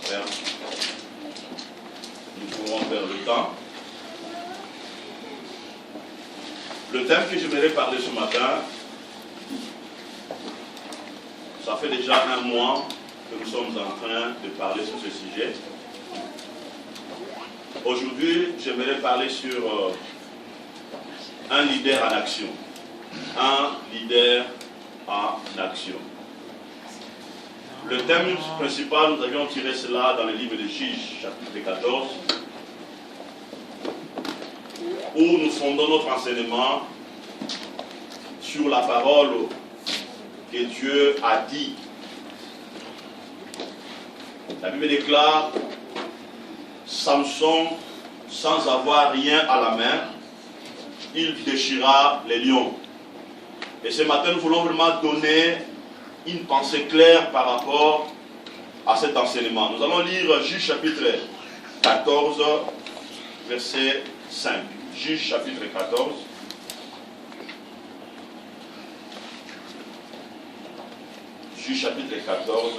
Père, nous courons vers le temps. Le thème que j'aimerais parler ce matin, ça fait déjà un mois que nous sommes en train de parler sur ce sujet. Aujourd'hui, j'aimerais parler sur un leader en action. Un leader en action. Le thème principal, nous avions tiré cela dans le livre de Juges, chapitre 14, où nous fondons notre enseignement sur la parole que Dieu a dit. La Bible déclare, Samson, sans avoir rien à la main, il déchira les lions. Et ce matin, nous voulons vraiment donner une pensée claire par rapport à cet enseignement. Nous allons lire Juges chapitre 14, verset 5. Juges chapitre 14. Juges chapitre 14,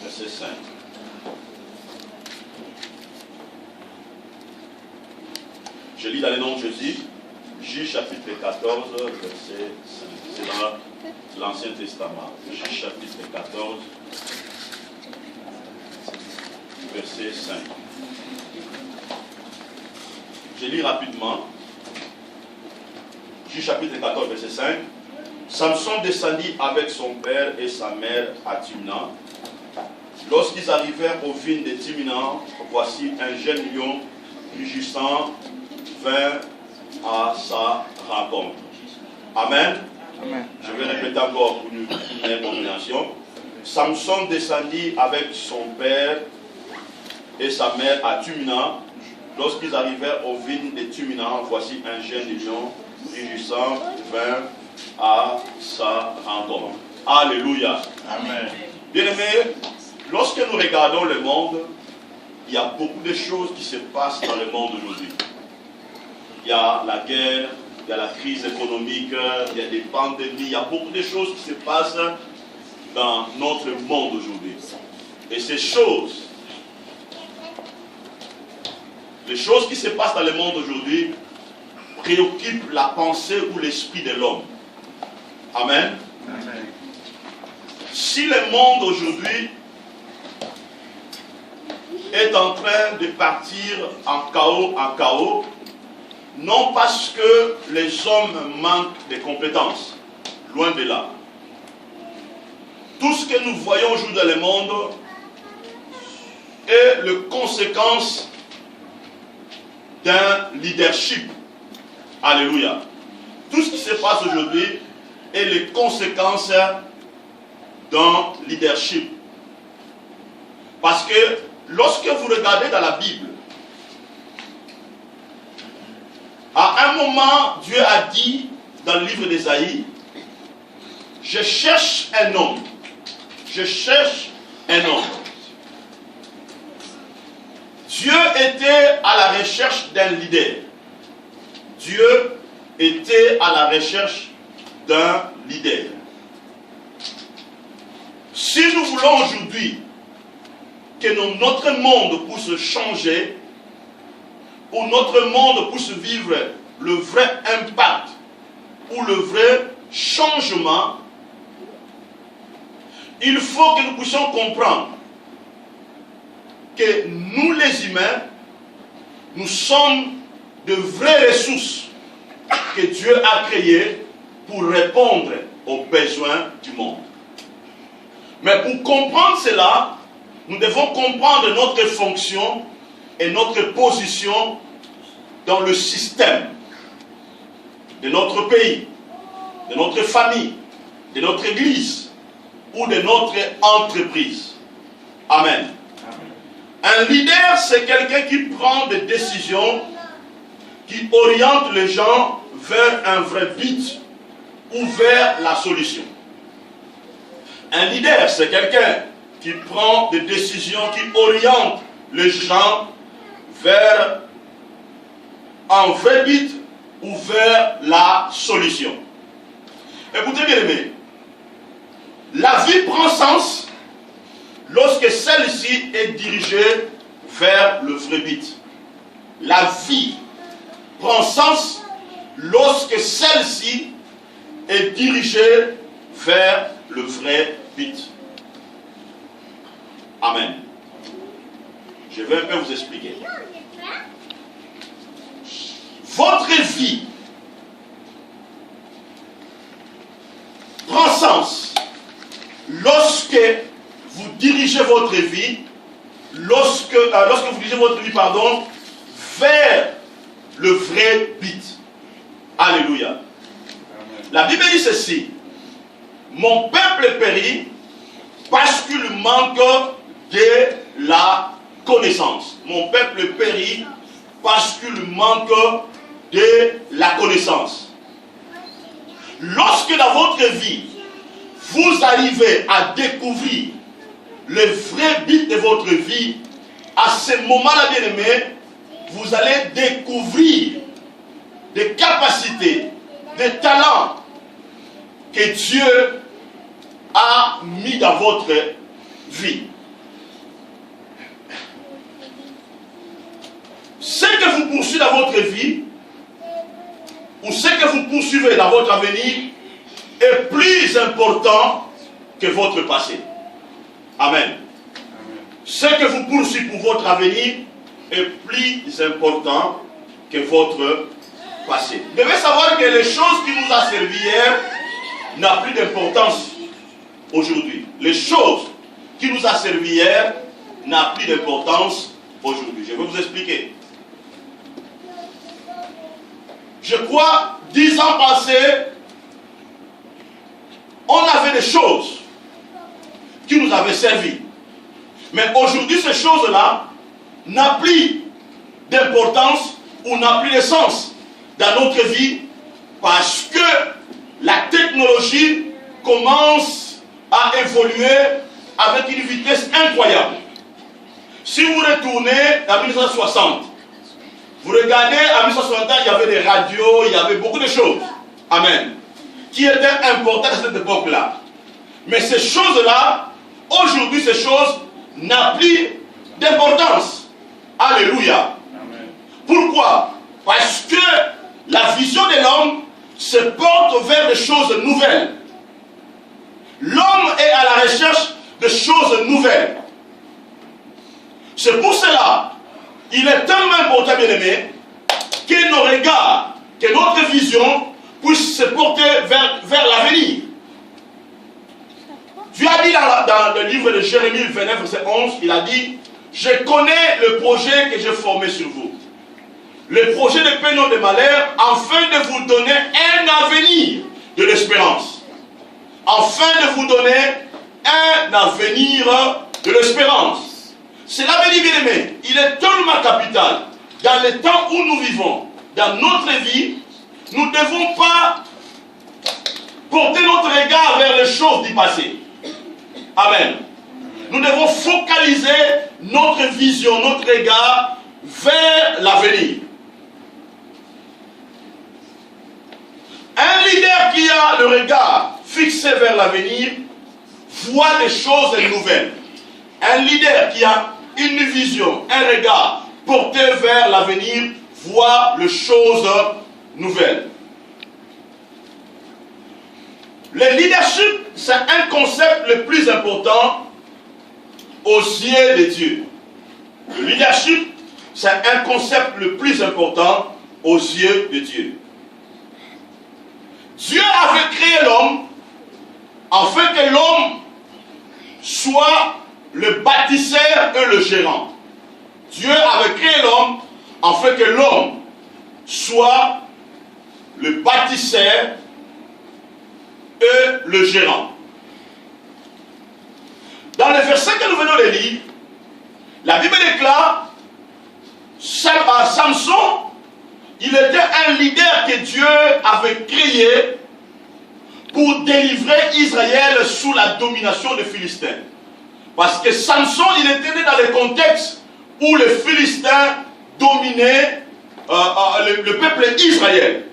verset 5. Je lis dans le nom de Jésus. Juges chapitre 14, verset 5. C'est dans l'Ancien Testament. Juges chapitre 14, verset 5. Je lis rapidement. Juges chapitre 14, verset 5. Samson descendit avec son père et sa mère à Timna. Lorsqu'ils arrivèrent aux vignes de Timna, voici un jeune lion rugissant vint à sa rencontre. Amen. Amen. Je vais répéter encore pour une compréhension. Samson descendit avec son père et sa mère à Timna. Lorsqu'ils arrivèrent aux vignes de Timna, voici un jeune lion rugissant vint à sa rencontre. Alléluia. Amen. Bien-aimés, lorsque nous regardons le monde, il y a beaucoup de choses qui se passent dans le monde aujourd'hui. Il y a la guerre, il y a la crise économique, il y a des pandémies, il y a beaucoup de choses qui se passent dans notre monde aujourd'hui. Et ces choses, les choses qui se passent dans le monde aujourd'hui, préoccupent la pensée ou l'esprit de l'homme. Amen. Amen. Si le monde aujourd'hui est en train de partir en chaos, non parce que les hommes manquent de compétences, loin de là. Tout ce que nous voyons aujourd'hui dans le monde est la conséquence d'un leadership. Alléluia. Tout ce qui se passe aujourd'hui est les conséquences d'un leadership. Parce que lorsque vous regardez dans la Bible, à un moment, Dieu a dit dans le livre d'Ésaïe, je cherche un homme. Je cherche un homme. Dieu était à la recherche d'un leader. Dieu était à la recherche d'un leader. Si nous voulons aujourd'hui que notre monde puisse changer, où notre monde puisse vivre le vrai impact ou le vrai changement, il faut que nous puissions comprendre que nous les humains, nous sommes de vraies ressources que Dieu a créées pour répondre aux besoins du monde. Mais pour comprendre cela, nous devons comprendre notre fonction et notre position dans le système de notre pays, de notre famille, de notre église ou de notre entreprise. Amen. Un leader, c'est quelqu'un qui prend des décisions, qui oriente les gens vers un vrai but ou vers la solution. Un leader, c'est quelqu'un qui prend des décisions, qui oriente les gens vers un vrai but ou vers la solution. Écoutez bien aimés, la vie prend sens lorsque celle-ci est dirigée vers le vrai but. La vie prend sens lorsque celle-ci est dirigée vers le vrai but. Amen. Je vais un peu vous expliquer. Votre vie prend sens lorsque vous dirigez votre vie, lorsque vous dirigez votre vie, vers le vrai but. Alléluia. Amen. La Bible dit ceci: mon peuple périt parce qu'il manque de la connaissance. Mon peuple périt parce qu'il manque de la connaissance. Lorsque dans votre vie, vous arrivez à découvrir le vrai but de votre vie, à ce moment-là, bien-aimé, vous allez découvrir des capacités, des talents que Dieu a mis dans votre vie. Ce que vous poursuivez dans votre vie, ou ce que vous poursuivez dans votre avenir, est plus important que votre passé. Amen. Ce que vous poursuivez pour votre avenir est plus important que votre passé. Vous devez savoir que les choses qui nous ont servi hier n'ont plus d'importance aujourd'hui. Les choses qui nous ont servi hier n'ont plus d'importance aujourd'hui. Je vais vous expliquer. Je crois, 10 ans passés, on avait des choses qui nous avaient servi. Mais aujourd'hui, ces choses-là n'ont plus d'importance ou n'ont plus de sens dans notre vie parce que la technologie commence à évoluer avec une vitesse incroyable. Si vous retournez à 1960, vous regardez, en 1960, il y avait des radios, il y avait beaucoup de choses. Amen. Qui étaient importantes à cette époque-là. Mais ces choses-là, aujourd'hui, ces choses n'ont plus d'importance. Alléluia. Amen. Pourquoi? Parce que la vision de l'homme se porte vers des choses nouvelles. L'homme est à la recherche de choses nouvelles. C'est pour cela il est tellement important, bien aimé, que nos regards, que notre vision puisse se porter vers l'avenir. Dieu a dit dans le livre de Jérémie 29, verset 11, il a dit: je connais le projet que j'ai formé sur vous. Le projet de paix, non de malheur, afin de vous donner un avenir de l'espérance. Afin de vous donner un avenir de l'espérance. Cela veut dire, bien aimé, il est tellement capital dans le temps où nous vivons, dans notre vie, nous ne devons pas porter notre regard vers les choses du passé. Amen. Nous devons focaliser notre vision, notre regard vers l'avenir. Un leader qui a le regard fixé vers l'avenir voit des choses nouvelles. Un leader qui a une vision, un regard porté vers l'avenir, voit les choses nouvelles. Le leadership, c'est un concept le plus important aux yeux de Dieu. Le leadership, c'est un concept le plus important aux yeux de Dieu. Dieu avait créé l'homme afin que l'homme soit le bâtisseur et le gérant. Dieu avait créé l'homme afin que l'homme soit le bâtisseur et le gérant. Dans le verset que nous venons de lire, la Bible déclare Samson, il était un leader que Dieu avait créé pour délivrer Israël sous la domination des Philistins. Parce que Samson, il était né dans le contexte où les Philistins dominaient le peuple d'Israël.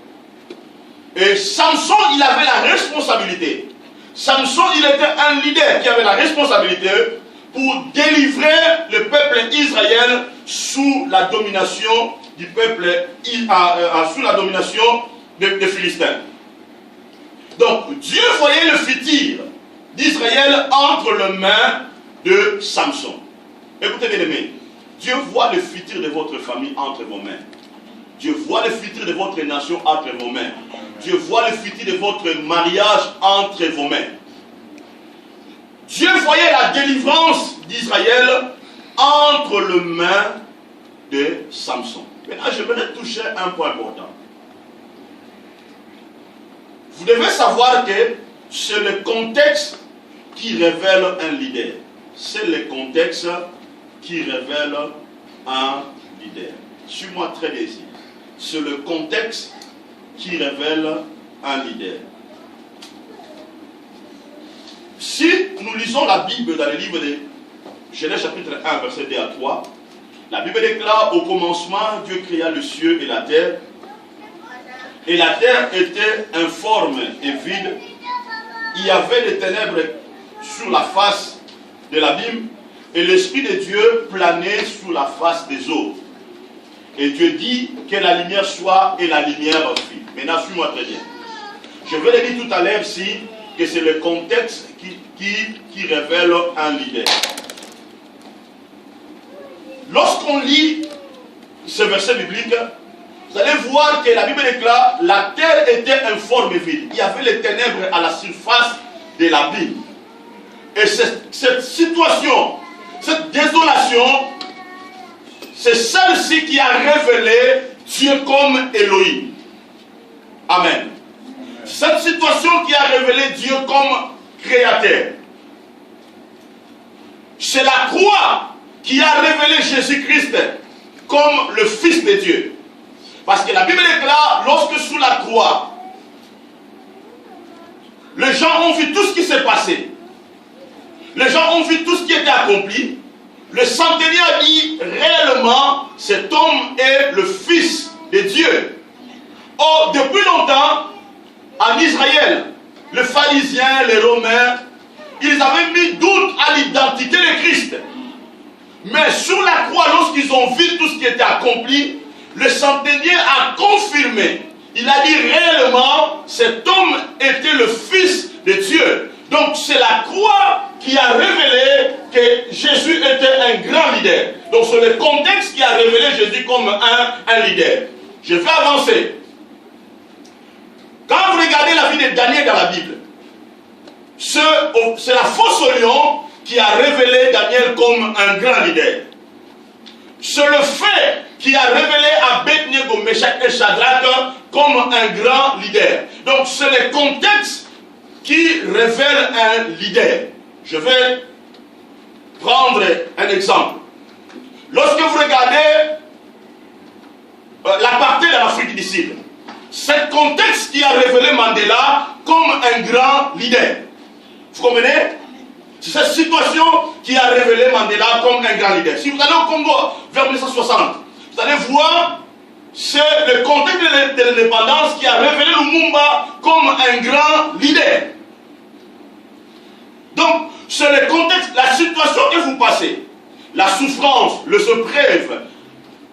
Et Samson, il avait la responsabilité. Samson, il était un leader qui avait la responsabilité pour pour délivrer le peuple Israël sous la domination du peuple, sous la domination des Philistins. Donc, Dieu voyait le futur d'Israël entre les mains de Samson. Écoutez bien aimés, Dieu voit le futur de votre famille entre vos mains. Dieu voit le futur de votre nation entre vos mains. Dieu voit le futur de votre mariage entre vos mains. Dieu voyait la délivrance d'Israël entre les mains de Samson. Maintenant, je voudrais toucher un point important. Vous devez savoir que c'est le contexte qui révèle un leader. C'est le contexte qui révèle un leader. Suis-moi très bien ici. C'est le contexte qui révèle un leader. Si nous lisons la Bible dans le livre de Genèse chapitre 1, verset 2 à 3, la Bible déclare au commencement, Dieu créa le ciel et la terre. Et la terre était informe et vide. Il y avait des ténèbres sur la face de l'abîme. Et l'Esprit de Dieu planait sur la face des eaux. Et Dieu dit que la lumière soit et la lumière fit. Maintenant, suis-moi très bien. Je vais le dire tout à l'heure ici que c'est le contexte qui révèle un leader. Lorsqu'on lit ce verset biblique, vous allez voir que la Bible déclare la terre était informe et vide. Il y avait les ténèbres à la surface de l'abîme. Et cette situation, cette désolation, c'est celle-ci qui a révélé Dieu comme Elohim. Amen. Cette situation qui a révélé Dieu comme créateur. C'est la croix qui a révélé Jésus-Christ comme le Fils de Dieu. Parce que la Bible déclare, lorsque sous la croix, les gens ont vu tout ce qui s'est passé. Les gens ont vu tout ce qui était accompli. Le centenier a dit, réellement, cet homme est le Fils de Dieu. Or, depuis longtemps, en Israël, les pharisiens, les romains, ils avaient mis doute à l'identité de Christ. Mais sur la croix, lorsqu'ils ont vu tout ce qui était accompli, le centenier a confirmé. Il a dit réellement, cet homme était le Fils de Dieu. Donc c'est la croix qui a révélé que Jésus était un grand leader. Donc c'est le contexte qui a révélé Jésus comme un leader. Je vais avancer. Quand vous regardez la vie de Daniel dans la Bible, c'est la fosse au lion qui a révélé Daniel comme un grand leader. C'est le fait qui a révélé Abed-Nego, Meshach et Shadrach comme un grand leader. Donc c'est le contexte qui révèle un leader. Je vais prendre un exemple. Lorsque vous regardez l'apartheid en Afrique du Sud, c'est le contexte qui a révélé Mandela comme un grand leader. Vous comprenez? C'est cette situation qui a révélé Mandela comme un grand leader. Si vous allez au Congo vers 1960, vous allez voir, c'est le contexte de l'indépendance qui a révélé Lumumba comme un grand leader. Donc, c'est le contexte, la situation que vous passez, la souffrance, les épreuves,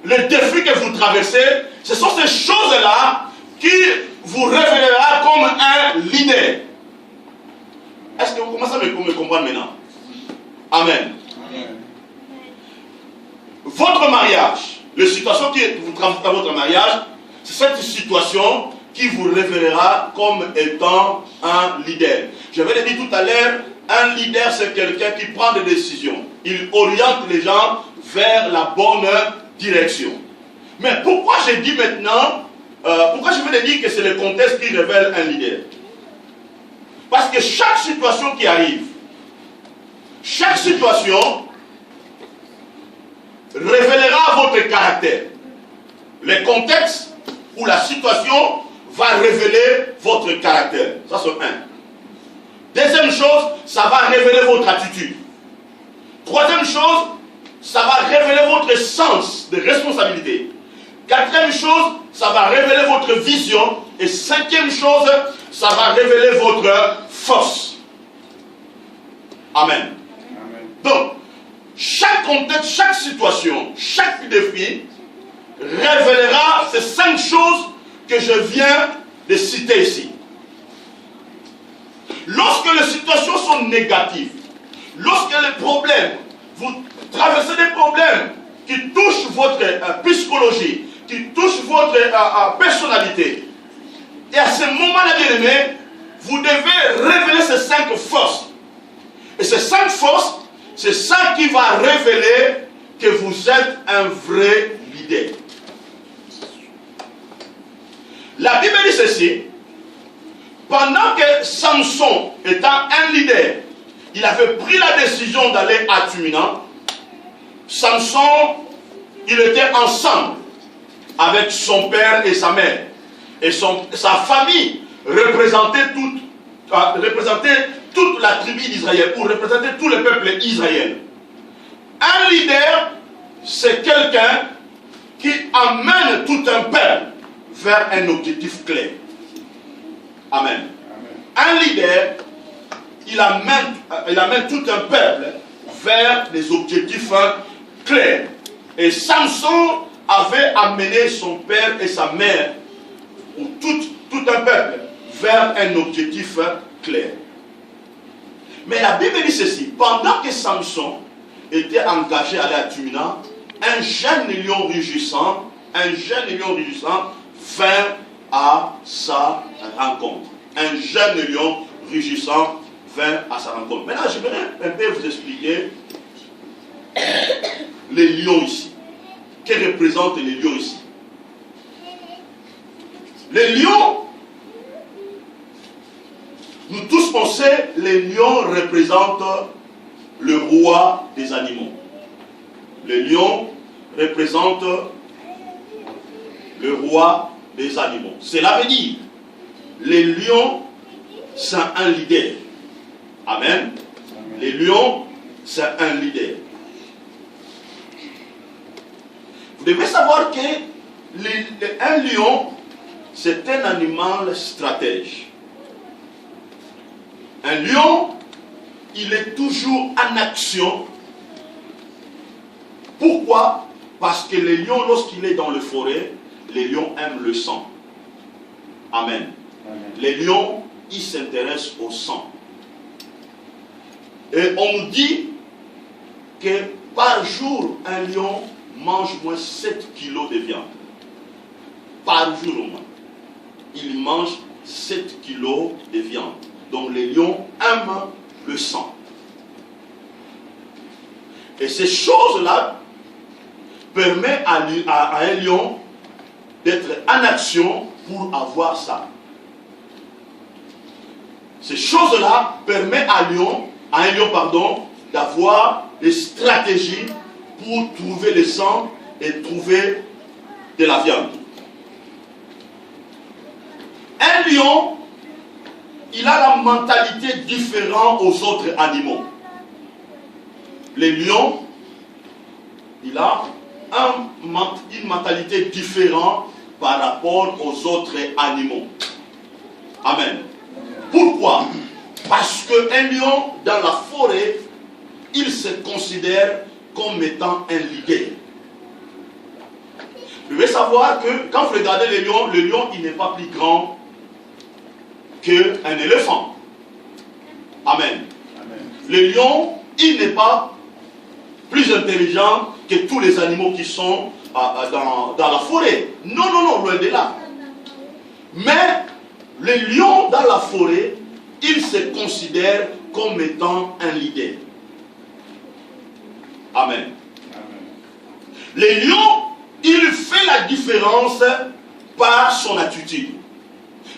les défis que vous traversez, ce sont ces choses-là qui vous révélera comme un leader. Est-ce que vous commencez à me comprendre maintenant? Amen. Amen. Votre mariage, les situations que vous traversez dans votre mariage, c'est cette situation qui vous révélera comme étant un leader. Je vais le dire tout à l'heure, un leader c'est quelqu'un qui prend des décisions. Il oriente les gens vers la bonne direction. Mais pourquoi je dis maintenant, pourquoi je vais le dire que c'est le contexte qui révèle un leader? Parce que chaque situation qui arrive, chaque situation révélera votre caractère. Le contexte ou la situation va révéler votre caractère. Ça c'est un. Deuxième chose, ça va révéler votre attitude. Troisième chose, ça va révéler votre sens de responsabilité. Quatrième chose, ça va révéler votre vision. Et cinquième chose, ça va révéler votre force. Amen. Amen. Donc, contexte, chaque situation, chaque défi révélera ces 5 choses que je viens de citer ici. Lorsque les situations sont négatives, lorsque les problèmes, vous traversez des problèmes qui touchent votre psychologie, qui touchent votre personnalité, et à ce moment-là, bien aimé, vous devez révéler ces 5 forces. Et ces 5 forces, c'est ça qui va révéler que vous êtes un vrai leader. La Bible dit ceci: pendant que Samson, étant un leader, il avait pris la décision d'aller à Timna, Samson, il était ensemble avec son père et sa mère. Et sa famille représentait toute la tribu d'Israël, ou représentait tout le peuple israélien. Un leader, c'est quelqu'un qui amène tout un peuple vers un objectif clair. Amen. Un leader, il amène tout un peuple vers des objectifs clairs. Et Samson avait amené son père et sa mère, ou tout un peuple, vers un objectif clair. Mais la Bible dit ceci: pendant que Samson était engagé à aller à Timna, un jeune lion rugissant vint à sa rencontre. Un jeune lion rugissant vint à sa rencontre. Maintenant, je voudrais un peu vous expliquer les lions ici. Que représentent les lions ici? Les lions, nous tous pensons, les lions représentent le roi des animaux. Les lions représentent le roi des animaux. Cela veut dire, les lions, c'est un leader. Amen. Les lions, c'est un leader. Vous devez savoir que un lion, c'est un animal stratège. Un lion, il est toujours en action. Pourquoi? Parce que le lion, lorsqu'il est dans la forêt, les lions aiment le sang. Amen. Amen. Les lions, ils s'intéressent au sang. Et on nous dit que par jour, un lion mange moins 7 kilos de viande. Par jour au moins. Il mange 7 kilos de viande. Donc les lions aiment le sang. Et ces choses-là permettent à un lion d'être en action pour avoir ça. Ces choses-là permettent à un lion, d'avoir des stratégies pour trouver le sang et trouver de la viande. Un lion, il a la mentalité différente aux autres animaux. Le lion, il a une mentalité différente par rapport aux autres animaux. Amen. Pourquoi? Parce qu'un lion, dans la forêt, il se considère comme étant un leader. Vous devez savoir que quand vous regardez le lion, il n'est pas plus grand qu'un éléphant. Amen. Amen. Le lion, il n'est pas plus intelligent que tous les animaux qui sont dans la forêt. Non, loin de là. Mais le lion dans la forêt, il se considère comme étant un leader. Amen. Le lion, il fait la différence par son attitude.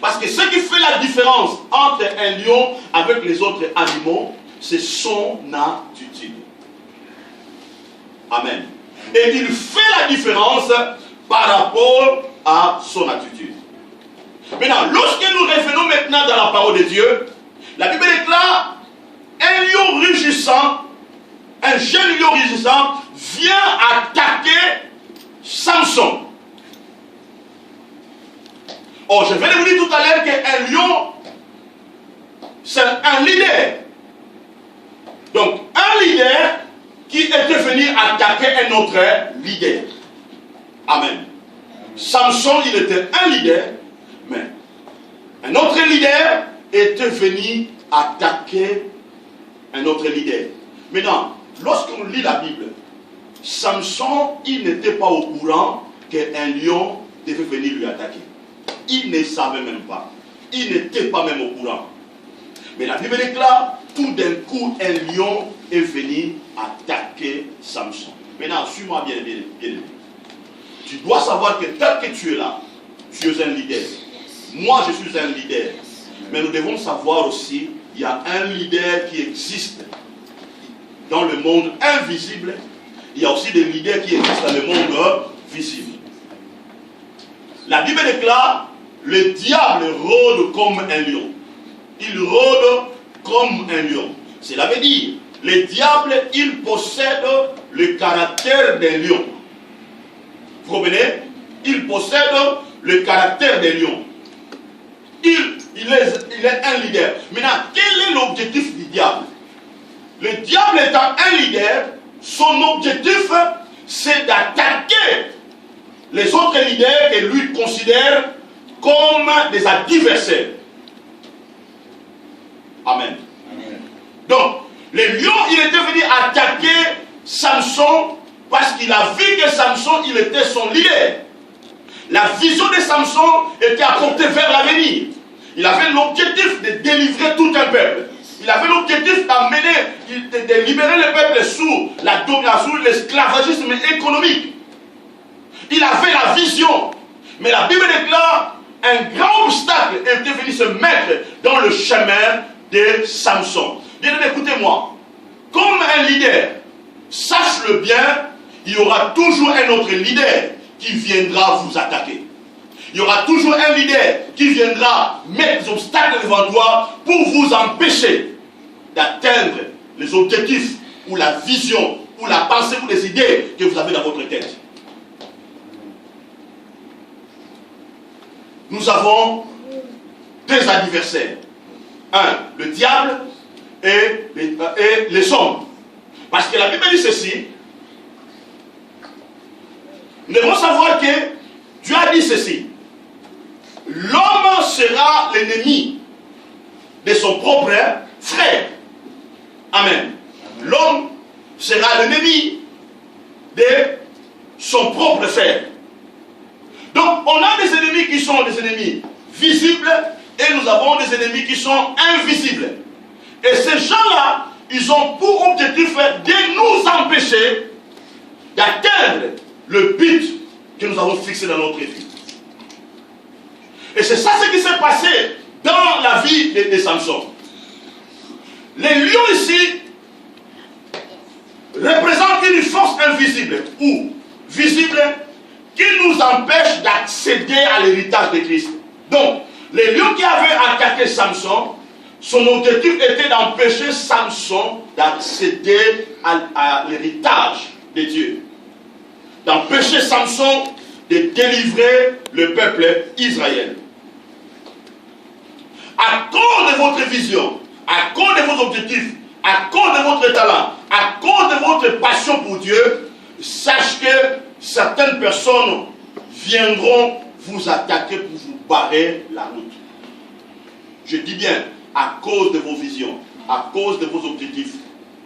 Parce que ce qui fait la différence entre un lion avec les autres animaux, c'est son attitude. Amen. Et il fait la différence par rapport à son attitude. Maintenant, lorsque nous revenons maintenant dans la parole de Dieu, la Bible déclare: un lion rugissant, un jeune lion rugissant vient attaquer Samson. Oh, je viens de vous dire tout à l'heure qu'un lion, c'est un leader. Donc, un leader, qui était venu attaquer un autre leader. Amen. Samson, il était un leader, mais un autre leader était venu attaquer un autre leader. Maintenant, lorsqu'on lit la Bible, Samson, il n'était pas au courant qu'un lion devait venir lui attaquer. Il ne savait même pas. Il n'était pas même au courant. Mais la Bible déclare, tout d'un coup, un lion est venu attaquer Samson. Maintenant, suis-moi bien, bien, bien. Tu dois savoir que tel que tu es là, tu es un leader. Moi, je suis un leader. Mais nous devons savoir aussi, il y a un leader qui existe dans le monde invisible. Il y a aussi des leaders qui existent dans le monde visible. La Bible déclare, le diable rôde comme un lion. Il rôde comme un lion. Cela veut dire, le diable, il possède le caractère d'un lion. Vous comprenez? Il possède le caractère d'un lion. Il est un leader. Maintenant, quel est l'objectif du diable? Le diable étant un leader, son objectif, c'est d'attaquer les autres leaders que lui considère comme des adversaires. Amen. Amen. Donc, le lion, il était venu attaquer Samson parce qu'il a vu que Samson, il était son leader. La vision de Samson était apportée vers l'avenir. Il avait l'objectif de délivrer tout un peuple. Il avait l'objectif d'amener, de libérer le peuple sous la domination, l'esclavagisme économique. Il avait la vision. Mais la Bible déclare, un grand obstacle était venu se mettre dans le chemin de Samson. Bien, écoutez-moi. Comme un leader, sache-le bien, il y aura toujours un autre leader qui viendra vous attaquer. Il y aura toujours un leader qui viendra mettre des obstacles devant toi pour vous empêcher d'atteindre les objectifs ou la vision ou la pensée ou les idées que vous avez dans votre tête. Nous avons deux adversaires. Un, le diable et les hommes. Parce que la Bible dit ceci. Nous devons savoir que Dieu a dit ceci. L'homme sera l'ennemi de son propre frère. Amen. L'homme sera l'ennemi de son propre frère. Donc, on a des ennemis qui sont des ennemis visibles et nous avons des ennemis qui sont invisibles. Et ces gens-là, ils ont pour objectif de nous empêcher d'atteindre le but que nous avons fixé dans notre vie. Et c'est ça ce qui s'est passé dans la vie de Samson. Les lions ici représentent une force invisible ou visible qui nous empêche d'accéder à l'héritage de Christ. Donc, les lions qui avaient attaqué Samson, son objectif était d'empêcher Samson d'accéder à l'héritage de Dieu. D'empêcher Samson de délivrer le peuple Israël. À cause de votre vision, à cause de vos objectifs, à cause de votre talent, à cause de votre passion pour Dieu, sache que certaines personnes viendront vous attaquer pour vous barrer la route. Je dis bien, à cause de vos visions, à cause de vos objectifs,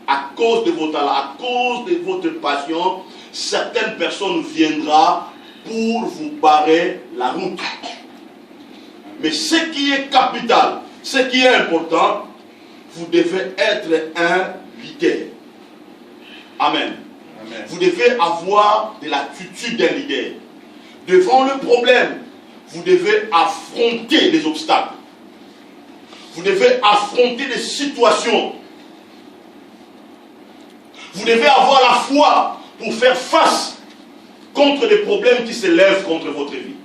à cause de vos talents, à cause de votre passion, certaines personnes viendront pour vous barrer la route. Mais ce qui est capital, ce qui est important, vous devez être un leader. Amen. Amen. Vous devez avoir de l'attitude d'un leader. Devant le problème, vous devez affronter les obstacles. Vous devez affronter les situations. Vous devez avoir la foi pour faire face contre les problèmes qui se lèvent contre votre vie.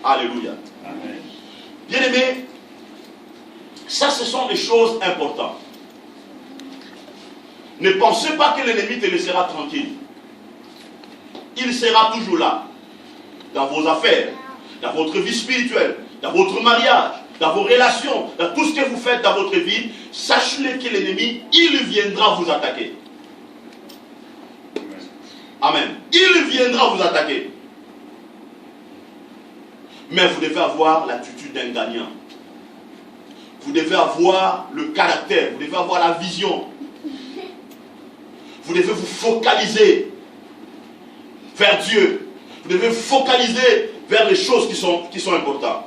Alléluia. Amen. Bien-aimés, ça ce sont des choses importantes. Ne pensez pas que l'ennemi te laissera tranquille. Il sera toujours là. Dans vos affaires, dans votre vie spirituelle, dans votre mariage, dans vos relations, dans tout ce que vous faites dans votre vie, sachez que l'ennemi, il viendra vous attaquer. Amen. Il viendra vous attaquer. Mais vous devez avoir l'attitude d'un gagnant. Vous devez avoir le caractère, vous devez avoir la vision. Vous devez vous focaliser vers Dieu. Vous devez vous focaliser vers les choses qui sont importantes.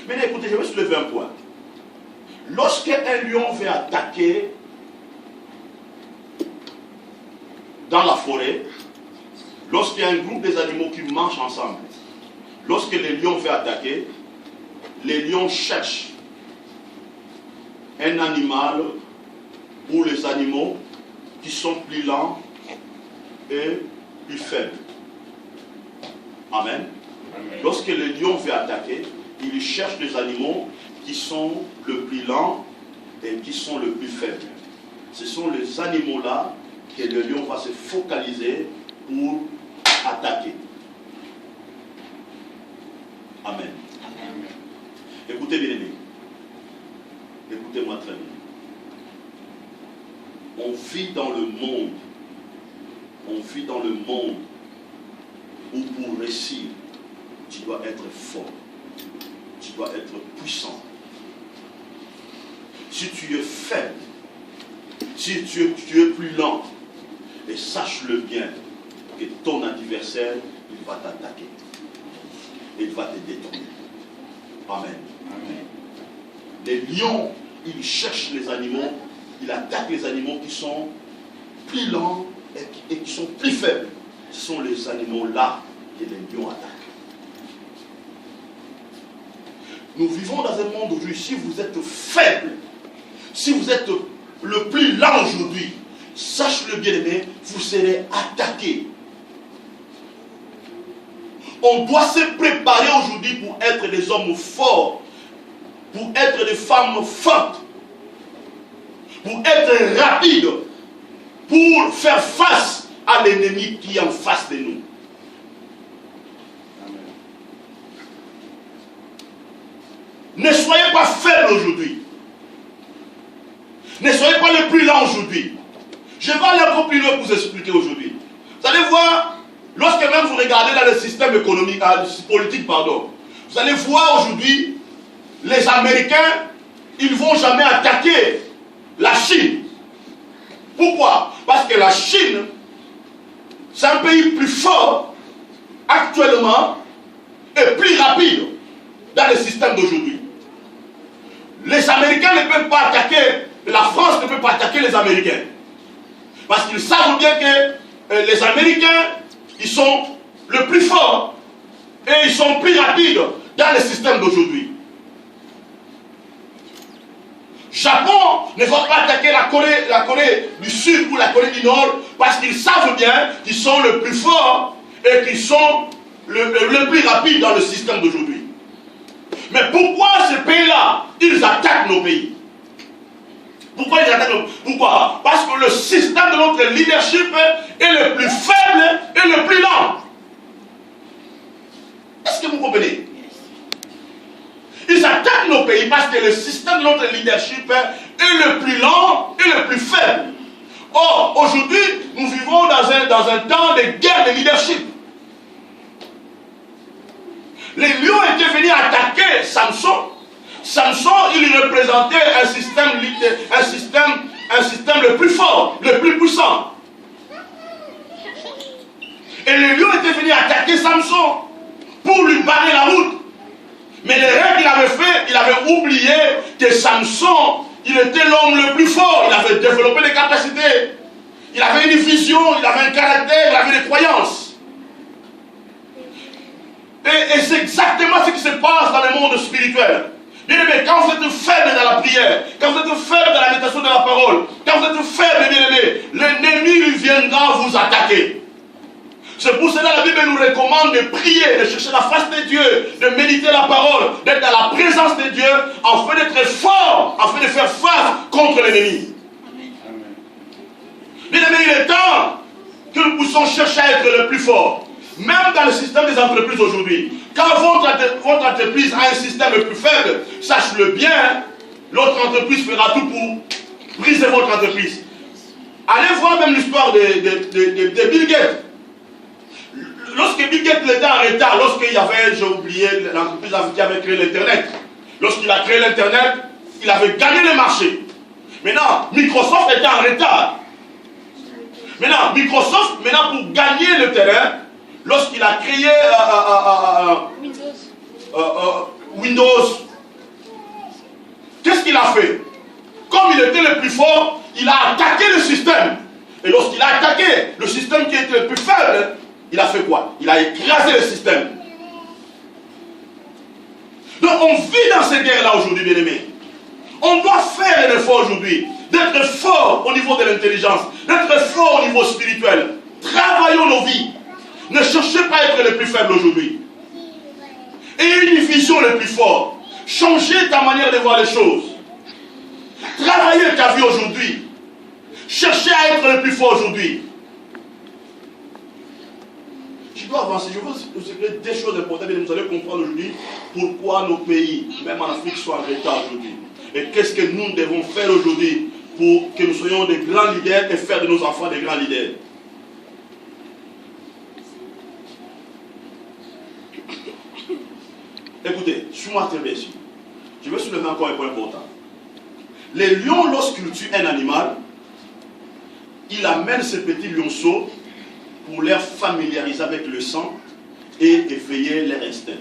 Maintenant, écoutez, je vais soulever un point. Lorsqu'un lion veut attaquer dans la forêt, lorsqu'il y a un groupe des animaux qui marchent ensemble, lorsque les lions veulent attaquer, les lions cherchent un animal ou les animaux qui sont plus lents et plus faibles. Amen. Amen. Lorsque les lions veulent attaquer, ils cherchent des animaux qui sont le plus lents et qui sont le plus faibles. Ce sont les animaux-là que le lion va se focaliser pour attaquer. Amen. Amen. Écoutez bien aimés. Écoutez-moi très bien. On vit dans le monde. On vit dans le monde où pour réussir, tu dois être fort. Tu dois être puissant. Si tu es faible, si tu es plus lent, et sache-le bien, que ton adversaire, il va t'attaquer. Il va te détruire. Amen. Amen. Les lions, ils cherchent les animaux, ils attaquent les animaux qui sont plus lents et qui sont plus faibles. Ce sont les animaux-là que les lions attaquent. Nous vivons dans un monde aujourd'hui, si vous êtes faible, si vous êtes le plus lent aujourd'hui, sache-le bien aimé, vous serez attaqué. On doit se préparer aujourd'hui pour être des hommes forts, pour être des femmes fortes, pour être rapides, pour faire face à l'ennemi qui est en face de nous. Amen. Ne soyez pas faibles aujourd'hui. Ne soyez pas les plus lents aujourd'hui. Je vais aller encore plus loin pour vous expliquer aujourd'hui. Vous allez voir, lorsque même vous regardez dans le système économique, politique, pardon, vous allez voir aujourd'hui, les Américains, ils ne vont jamais attaquer la Chine. Pourquoi? Parce que la Chine, c'est un pays plus fort actuellement et plus rapide dans le système d'aujourd'hui. Les Américains ne peuvent pas attaquer, la France ne peut pas attaquer les Américains. Parce qu'ils savent bien que les Américains, ils sont le plus forts et ils sont plus rapides dans le système d'aujourd'hui. Japon ne va pas attaquer la Corée du Sud ou la Corée du Nord parce qu'ils savent bien qu'ils sont le plus forts et qu'ils sont le plus rapides dans le système d'aujourd'hui. Mais pourquoi ces pays-là, ils attaquent nos pays? Pourquoi ils attaquent nos pays? Pourquoi? Parce que le système de notre leadership est le plus faible et le plus lent. Est-ce que vous comprenez? Ils attaquent nos pays parce que le système de notre leadership est le plus lent et le plus faible. Or, aujourd'hui, nous vivons dans un temps de guerre de leadership. Les lions étaient venus attaquer Samson. Samson, il représentait un système le plus fort, le plus puissant. Et les lions étaient venus attaquer Samson pour lui barrer la route. Mais l'erreur qu'il avait fait, il avait oublié que Samson, il était l'homme le plus fort. Il avait développé des capacités. Il avait une vision, il avait un caractère, il avait des croyances. Et c'est exactement ce qui se passe dans le monde spirituel. Bien aimé, quand vous êtes faible dans la prière, quand vous êtes faible dans la méditation de la parole, quand vous êtes faible, bien aimé, l'ennemi viendra vous attaquer. C'est pour cela que la Bible nous recommande de prier, de chercher la face de Dieu, de méditer la parole, d'être dans la présence de Dieu, afin d'être fort, afin de faire face contre l'ennemi. Bien aimé, il est temps que nous puissions chercher à être le plus fort. Même dans le système des entreprises aujourd'hui, quand votre entreprise a un système plus faible, sache-le bien, l'autre entreprise fera tout pour briser votre entreprise. Allez voir même l'histoire de Bill Gates. Lorsque Bill Gates était en retard, lorsqu'il y avait, j'ai oublié, l'entreprise qui avait créé l'Internet. Lorsqu'il a créé l'Internet, il avait gagné le marché. Maintenant, Microsoft était en retard. Maintenant, Microsoft, pour gagner le terrain, lorsqu'il a créé Windows, qu'est-ce qu'il a fait? Comme il était le plus fort, il a attaqué le système. Et lorsqu'il a attaqué le système qui était le plus faible, il a fait quoi? Il a écrasé le système. Donc on vit dans cette guerre-là aujourd'hui, bien-aimés. On doit faire un effort aujourd'hui, d'être fort au niveau de l'intelligence, d'être fort au niveau spirituel. Travaillons nos vies. Ne cherchez pas à être le plus faible aujourd'hui. Ayez une vision le plus fort. Changez ta manière de voir les choses. Travaillez ta vie aujourd'hui. Cherchez à être le plus fort aujourd'hui. Je dois avancer. Je veux vous dire des choses importantes et vous allez comprendre aujourd'hui pourquoi nos pays, même en Afrique, sont en retard aujourd'hui. Et qu'est-ce que nous devons faire aujourd'hui pour que nous soyons des grands leaders et faire de nos enfants des grands leaders. Écoutez, suis-moi très bien ici. Je vais soulever encore un point important. Les lions, lorsqu'ils tuent un animal, il amène ces petits lionceaux pour les familiariser avec le sang et éveiller leur instinct.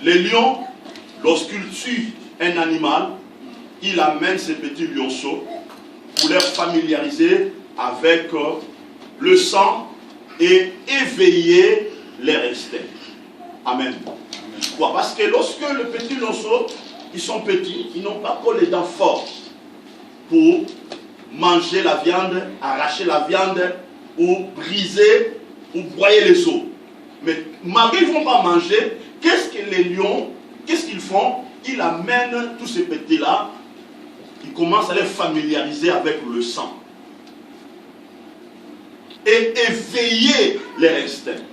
Les lions, lorsqu'ils tuent un animal, il amène ces petits lionceaux pour les familiariser avec le sang et éveiller leur instinct. Amen. Pourquoi? Parce que lorsque les petits lionceaux, ils sont petits, ils n'ont pas encore les dents fortes pour manger la viande, arracher la viande ou briser ou broyer les os. Mais malgré qu'ils ne vont pas manger, qu'est-ce que les lions, qu'est-ce qu'ils font? Ils amènent tous ces petits-là, ils commencent à les familiariser avec le sang et éveiller leur instinct.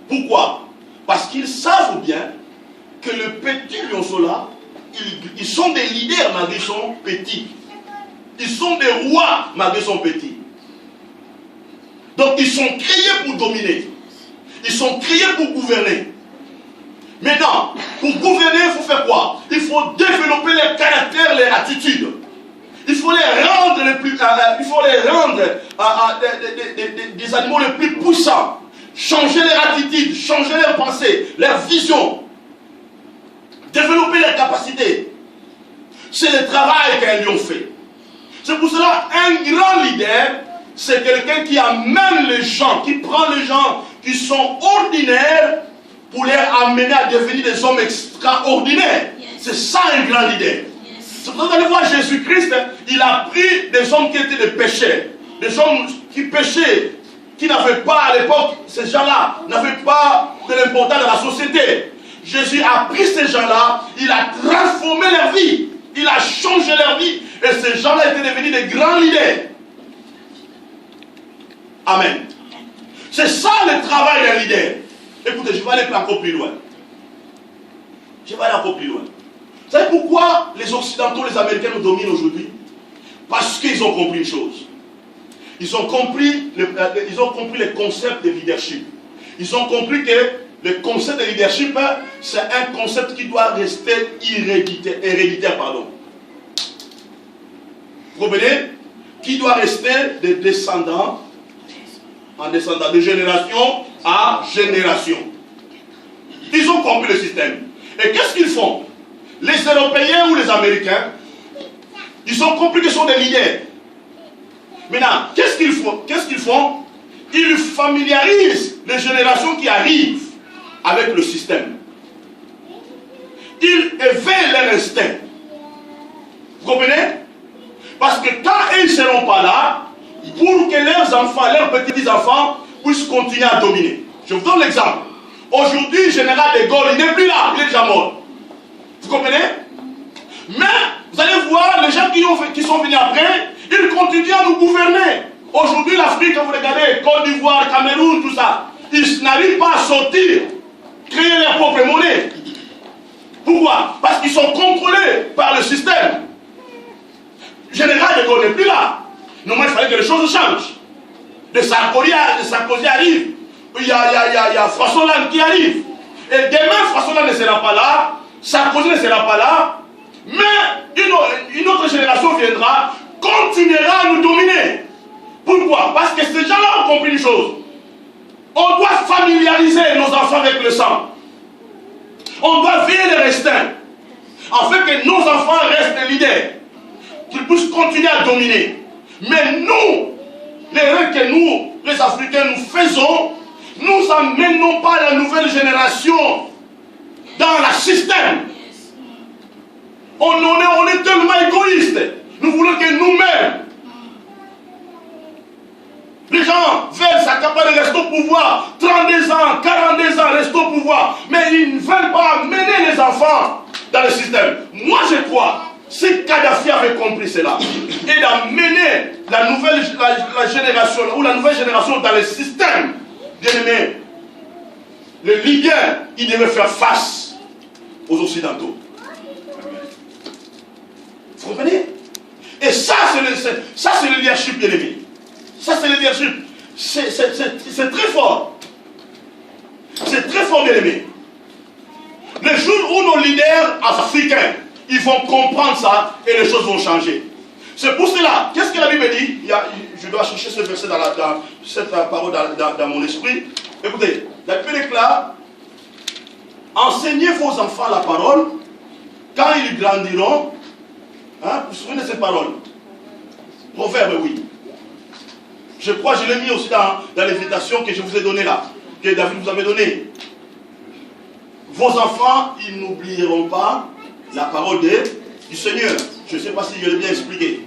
Pourquoi? Parce qu'ils savent bien que le petit lionceau-là, ils sont des leaders malgré son petit. Ils sont des rois malgré son petit. Donc ils sont créés pour dominer. Ils sont créés pour gouverner. Maintenant, pour gouverner, il faut faire quoi? Il faut développer les caractères, les attitudes. Il faut les rendre des animaux les plus puissants. Changer leur attitude, changer leurs pensées, leur vision. Développer leurs capacités. C'est le travail qu'un lion fait. C'est pour cela un grand leader, c'est quelqu'un qui amène les gens, qui prend les gens qui sont ordinaires pour les amener à devenir des hommes extraordinaires. Yes. C'est ça un grand leader. Yes. Vous allez voir Jésus-Christ, il a pris des hommes qui étaient des pécheurs, des hommes qui péchaient, qui n'avaient pas à l'époque, ces gens-là n'avaient pas de l'importance dans la société. Jésus a pris ces gens-là, il a transformé leur vie, il a changé leur vie, et ces gens-là étaient devenus des grands leaders. Amen. C'est ça le travail d'un leader. Écoutez, je vais aller encore plus loin. Je vais aller encore plus loin. Vous savez pourquoi les Occidentaux, les Américains nous dominent aujourd'hui? Parce qu'ils ont compris une chose. Ils ont compris les concepts de leadership. Ils ont compris que le concept de leadership, c'est un concept qui doit rester héréditaire. Vous comprenez? Qui doit rester de descendant en descendant, de génération à génération. Ils ont compris le système. Et qu'est-ce qu'ils font? Les Européens ou les Américains, ils ont compris qu'ils sont des leaders. Maintenant, qu'est-ce qu'ils font? Ils familiarisent les générations qui arrivent avec le système. Ils éveillent leur instinct. Vous comprenez? Parce que quand ils ne seront pas là, pour que leurs enfants, leurs petits-enfants puissent continuer à dominer. Je vous donne l'exemple. Aujourd'hui, le général de Gaulle, il n'est plus là, il est déjà mort. Vous comprenez? Mais, vous allez voir, les gens qui sont venus après, ils continuent à nous gouverner. Aujourd'hui, l'Afrique, quand vous regardez, Côte d'Ivoire, Cameroun, tout ça, ils n'arrivent pas à sortir, créer leur propre monnaie. Pourquoi? Parce qu'ils sont contrôlés par le système. Le général de Gaulle n'est plus là. Normalement, il fallait que les choses changent. De Sarkozy arrive. Il y a François Hollande qui arrive. Et demain, François Hollande ne sera pas là. Sarkozy ne sera pas là. Mais une autre génération viendra, continuera à nous dominer. Pourquoi? Parce que ces gens-là ont compris une chose. On doit familiariser nos enfants avec le sang. On doit veiller les restants. Afin que nos enfants restent leaders. Qu'ils puissent continuer à dominer. Mais nous, l'erreur que nous, les Africains, nous faisons, nous n'amenons pas la nouvelle génération dans le système. On est tellement égoïste. Nous voulons que nous-mêmes, les gens veulent s'accaparer, rester au pouvoir, 32 ans, 42 ans, rester au pouvoir, mais ils ne veulent pas amener les enfants dans le système. Moi je crois, si Kadhafi avait compris cela, et d'amener la génération, ou la nouvelle génération dans le système, bien aimé, les Libyens, ils devaient faire face aux Occidentaux. Vous comprenez? Et ça, c'est le leadership, bien aimé. Ça, c'est le leadership. C'est très fort. C'est très fort, bien aimé. Le jour où nos leaders africains, ils vont comprendre ça et les choses vont changer. C'est pour cela, qu'est-ce que la Bible dit? Je dois chercher ce verset dans cette parole dans mon esprit. Écoutez, la Bible déclare, enseignez vos enfants la parole, quand ils grandiront. Hein, vous vous souvenez de cette parole? Proverbe, oui. Je crois, je l'ai mis aussi dans l'invitation que je vous ai donnée là, que David vous avait donnée. Vos enfants, ils n'oublieront pas la parole du Seigneur. Je ne sais pas si je l'ai bien expliqué.